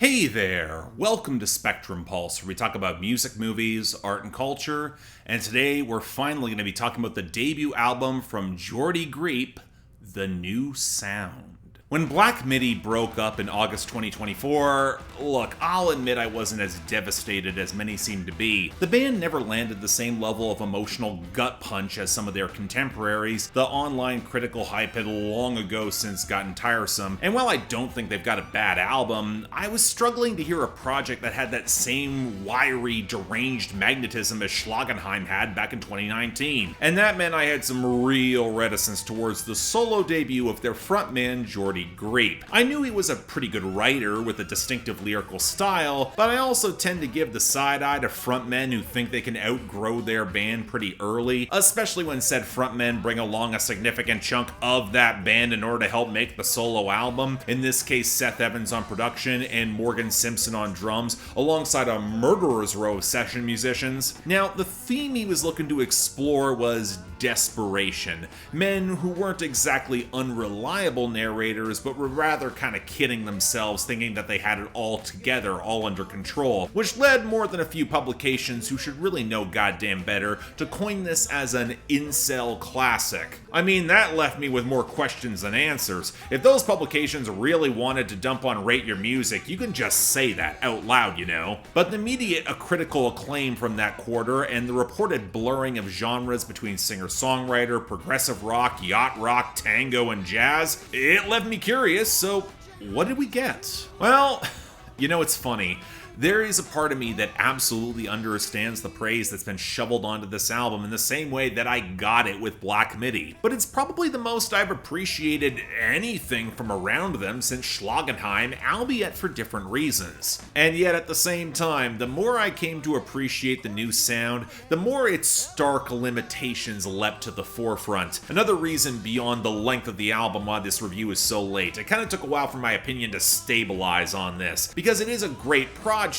Hey there! Welcome to Spectrum Pulse, where we talk about music, movies, art, and culture. And today we're finally going to be talking about the debut album from Geordie Greep, The New Sound. When Black Midi broke up in August 2024, look, I'll admit I wasn't as devastated as many seem to be. The band never landed the same level of emotional gut punch as some of their contemporaries. The online critical hype had long ago since gotten tiresome, and while I don't think they've got a bad album, I was struggling to hear a project that had that same wiry, deranged magnetism as Schlagenheim had back in 2019. And that meant I had some real reticence towards the solo debut of their frontman, Geordie Greep. I knew he was a pretty good writer with a distinctive lyrical style, but I also tend to give the side eye to frontmen who think they can outgrow their band pretty early, especially when said frontmen bring along a significant chunk of that band in order to help make the solo album. In this case, Seth Evans on production and Morgan Simpson on drums, alongside a murderer's row of session musicians. Now, the theme he was looking to explore was desperation. Men who weren't exactly unreliable narrators, but were rather kind of kidding themselves, thinking that they had it all together, all under control, which led more than a few publications who should really know goddamn better to coin this as an incel classic. I mean, that left me with more questions than answers. If those publications really wanted to dump on Rate Your Music, you can just say that out loud, you know. But the immediate critical acclaim from that quarter and the reported blurring of genres between singer-songwriter, progressive rock, yacht rock, tango, and jazz, it left me curious, so what did we get? Well, you know, it's funny. There is a part of me that absolutely understands the praise that's been shoveled onto this album in the same way that I got it with Black Midi. But it's probably the most I've appreciated anything from around them since Schlagenheim, albeit for different reasons. And yet at the same time, the more I came to appreciate the new sound, the more its stark limitations leapt to the forefront. Another reason beyond the length of the album why this review is so late. It kind of took a while for my opinion to stabilize on this, because it is a great project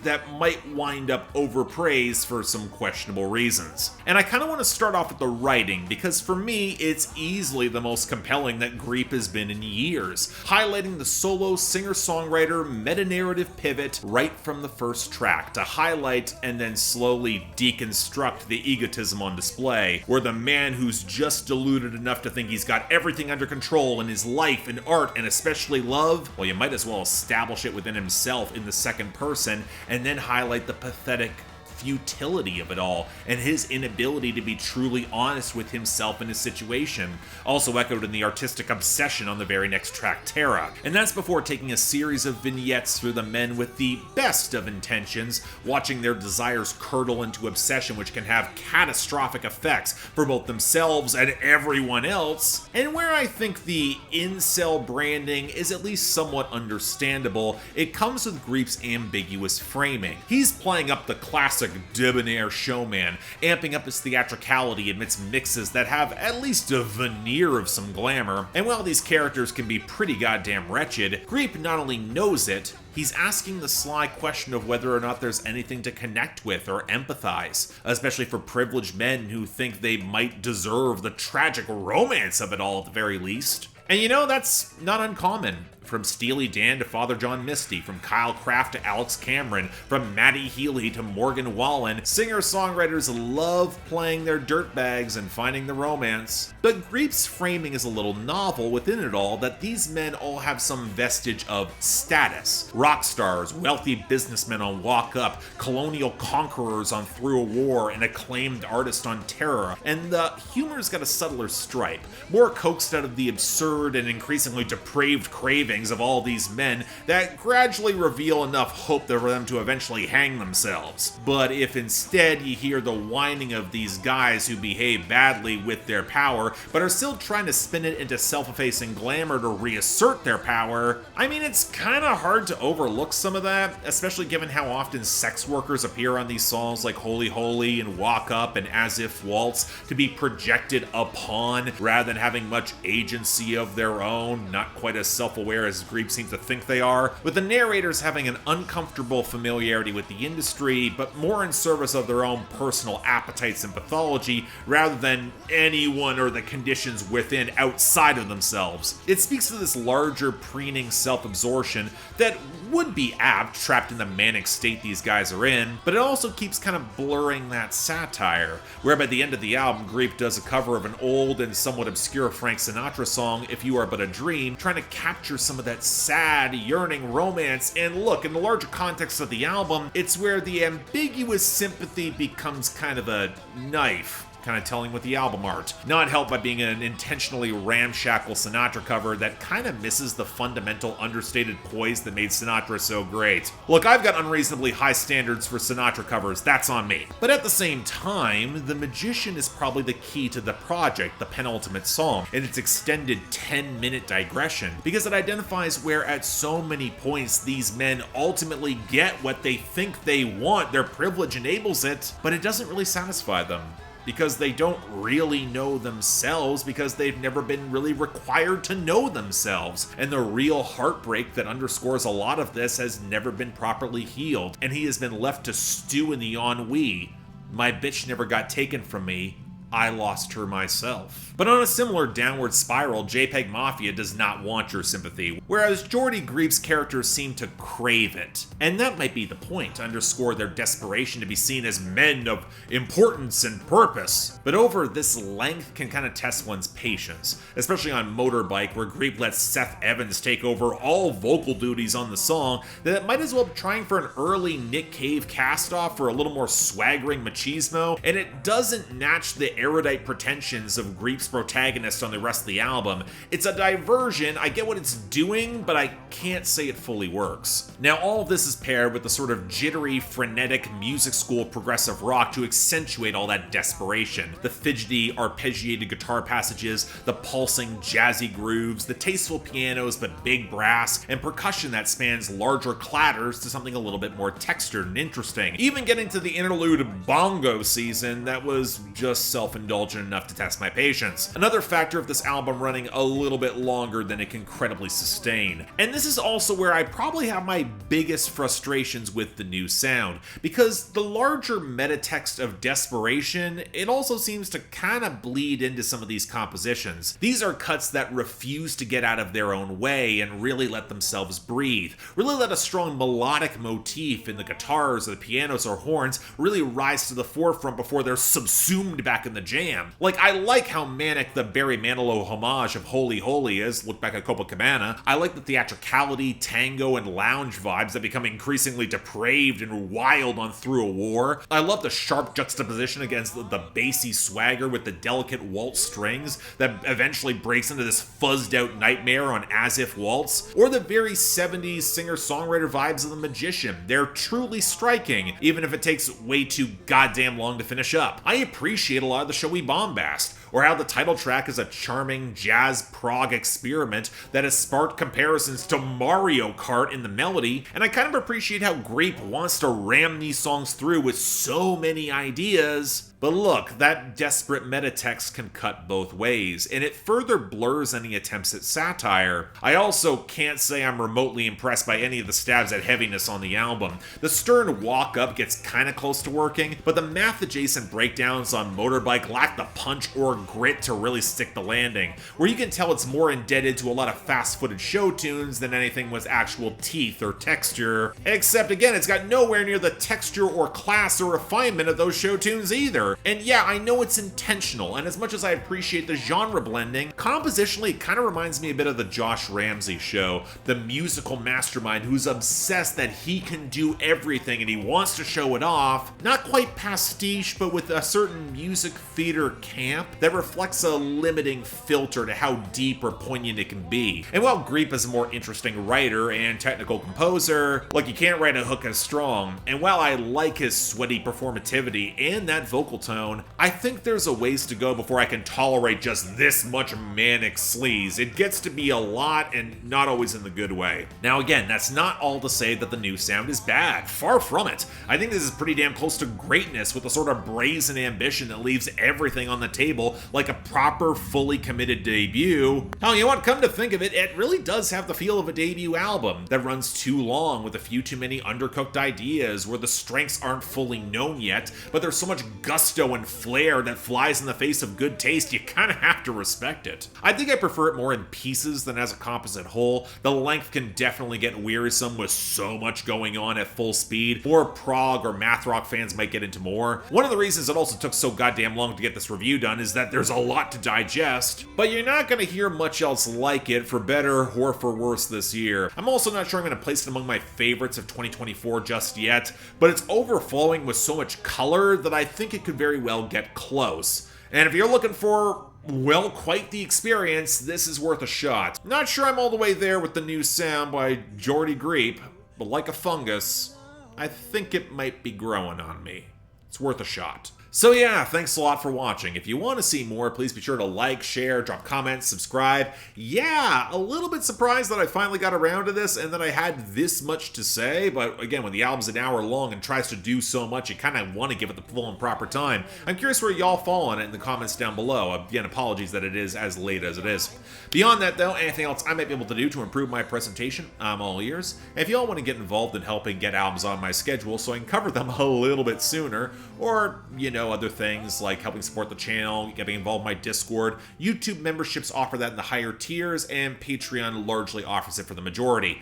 that might wind up overpraised for some questionable reasons. And I kind of want to start off with the writing, because for me, it's easily the most compelling that Greep has been in years, highlighting the solo singer-songwriter meta-narrative pivot right from the first track to highlight and then slowly deconstruct the egotism on display, where the man who's just deluded enough to think he's got everything under control in his life and art and especially love, well, you might as well establish it within himself in the second person and then highlight the pathetic futility of it all and his inability to be truly honest with himself and his situation, also echoed in the artistic obsession on the very next track, Terra. And that's before taking a series of vignettes through the men with the best of intentions, watching their desires curdle into obsession, which can have catastrophic effects for both themselves and everyone else, and where I think the incel branding is at least somewhat understandable, it comes with Greep's ambiguous framing. He's playing up the classic debonair showman, amping up his theatricality amidst mixes that have at least a veneer of some glamour. And while these characters can be pretty goddamn wretched, Greep not only knows it, he's asking the sly question of whether or not there's anything to connect with or empathize, especially for privileged men who think they might deserve the tragic romance of it all at the very least. And you know, that's not uncommon. From Steely Dan to Father John Misty, from Kyle Craft to Alex Cameron, from Matty Healy to Morgan Wallen, singer-songwriters love playing their dirtbags and finding the romance. But Greep's framing is a little novel within it all, that these men all have some vestige of status. Rock stars, wealthy businessmen on Walk Up, colonial conquerors on Through a War, and acclaimed artists on Terra. And the humor's got a subtler stripe, more coaxed out of the absurd and increasingly depraved craving of all these men that gradually reveal enough hope for them to eventually hang themselves. But if instead you hear the whining of these guys who behave badly with their power, but are still trying to spin it into self-effacing glamour to reassert their power, I mean, it's kind of hard to overlook some of that, especially given how often sex workers appear on these songs like Holy Holy and Walk Up and As If Waltz to be projected upon rather than having much agency of their own, not quite as self-aware as Greep seems to think they are, with the narrators having an uncomfortable familiarity with the industry, but more in service of their own personal appetites and pathology rather than anyone or the conditions within outside of themselves. It speaks to this larger preening self-absorption that would be apt trapped in the manic state these guys are in, but it also keeps kind of blurring that satire, where by the end of the album, Greep does a cover of an old and somewhat obscure Frank Sinatra song, If You Are But a Dream, trying to capture some of that sad, yearning romance. And look, in the larger context of the album, it's where the ambiguous sympathy becomes kind of a knife, kind of telling with the album art. Not helped by being an intentionally ramshackle Sinatra cover that kind of misses the fundamental understated poise that made Sinatra so great. Look, I've got unreasonably high standards for Sinatra covers, that's on me. But at the same time, The Magician is probably the key to the project, the penultimate song, and its extended 10-minute digression, because it identifies where at so many points these men ultimately get what they think they want, their privilege enables it, but it doesn't really satisfy them. Because they don't really know themselves, because they've never been really required to know themselves. And the real heartbreak that underscores a lot of this has never been properly healed, and he has been left to stew in the ennui. My bitch never got taken from me, I lost her myself. But on a similar downward spiral, JPEG Mafia does not want your sympathy, whereas Geordie Greep's characters seem to crave it. And that might be the point, to underscore their desperation to be seen as men of importance and purpose. But over this length can kind of test one's patience, especially on Motorbike, where Greep lets Seth Evans take over all vocal duties on the song, that it might as well be trying for an early Nick Cave cast-off for a little more swaggering machismo, and it doesn't match the erudite pretensions of Greep's protagonist on the rest of the album. It's a diversion, I get what it's doing, but I can't say it fully works. Now all of this is paired with the sort of jittery, frenetic music school progressive rock to accentuate all that desperation. The fidgety, arpeggiated guitar passages, the pulsing, jazzy grooves, the tasteful pianos but big brass, and percussion that spans larger clatters to something a little bit more textured and interesting. Even getting to the interlude Bongo season that was just self-indulgent enough to test my patience. Another factor of this album running a little bit longer than it can credibly sustain. And this is also where I probably have my biggest frustrations with the new sound, because the larger metatext of desperation, it also seems to kind of bleed into some of these compositions. These are cuts that refuse to get out of their own way and really let themselves breathe, really let a strong melodic motif in the guitars or the pianos or horns really rise to the forefront before they're subsumed back in the jam. Like, I like how manic the Barry Manilow homage of Holy Holy is, look back at Copacabana. I like the theatricality, tango, and lounge vibes that become increasingly depraved and wild on Through a War. I love the sharp juxtaposition against the bassy swagger with the delicate waltz strings that eventually breaks into this fuzzed out nightmare on As If Waltz, or the very 70s singer-songwriter vibes of The Magician. They're truly striking, even if it takes way too goddamn long to finish up. I appreciate a lot of the showy bombast, or how the title track is a charming jazz prog experiment that has sparked comparisons to Mario Kart in the melody, and I kind of appreciate how Greep wants to ram these songs through with so many ideas. But look, that desperate metatext can cut both ways, and it further blurs any attempts at satire. I also can't say I'm remotely impressed by any of the stabs at heaviness on the album. The stern walk-up gets kinda close to working, but the math-adjacent breakdowns on Motorbike lack the punch or grit to really stick the landing, where you can tell it's more indebted to a lot of fast-footed show tunes than anything with actual teeth or texture. Except again, it's got nowhere near the texture or class or refinement of those show tunes either. And yeah, I know it's intentional, and as much as I appreciate the genre blending, compositionally it kind of reminds me a bit of the Josh Ramsey Show, the musical mastermind who's obsessed that he can do everything and he wants to show it off. Not quite pastiche, but with a certain music theater camp that reflects a limiting filter to how deep or poignant it can be. And while Greep is a more interesting writer and technical composer, look, you can't write a hook as strong, and while I like his sweaty performativity and that vocal vocal tone. I think there's a ways to go before I can tolerate just this much manic sleaze. It gets to be a lot and not always in the good way. Now again, that's not all to say that the new sound is bad. Far from it. I think this is pretty damn close to greatness with a sort of brazen ambition that leaves everything on the table like a proper, fully committed debut. Oh, you know what? Come to think of it, it really does have the feel of a debut album that runs too long with a few too many undercooked ideas where the strengths aren't fully known yet, but there's so much gusto and flair that flies in the face of good taste, you kinda have to respect it. I think I prefer it more in pieces than as a composite whole. The length can definitely get wearisome with so much going on at full speed. More prog or math rock fans might get into more. One of the reasons it also took so goddamn long to get this review done is that there's a lot to digest, but you're not gonna hear much else like it, for better or for worse, this year. I'm also not sure I'm gonna place it among my favorites of 2024 just yet, but it's overflowing with so much color that I think it could very well get close. And if you're looking for, well, quite the experience, this is worth a shot. Not sure I'm all the way there with the new sound by Geordie Greep, but like a fungus, I think it might be growing on me. It's worth a shot. So yeah, thanks a lot for watching. If you want to see more, please be sure to like, share, drop comments, subscribe. Yeah, a little bit surprised that I finally got around to this and that I had this much to say, but again, when the album's an hour long and tries to do so much, you kind of want to give it the full and proper time. I'm curious where y'all fall on it in the comments down below. Again, apologies that it is as late as it is. Beyond that though, anything else I might be able to do to improve my presentation, I'm all ears. If y'all want to get involved in helping get albums on my schedule so I can cover them a little bit sooner, or, you know, other things like helping support the channel, getting involved in my Discord. YouTube memberships offer that in the higher tiers, and Patreon largely offers it for the majority.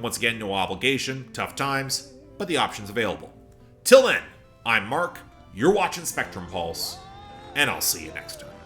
Once again, no obligation, tough times, but the option's available. Till then, I'm Mark, you're watching Spectrum Pulse, and I'll see you next time.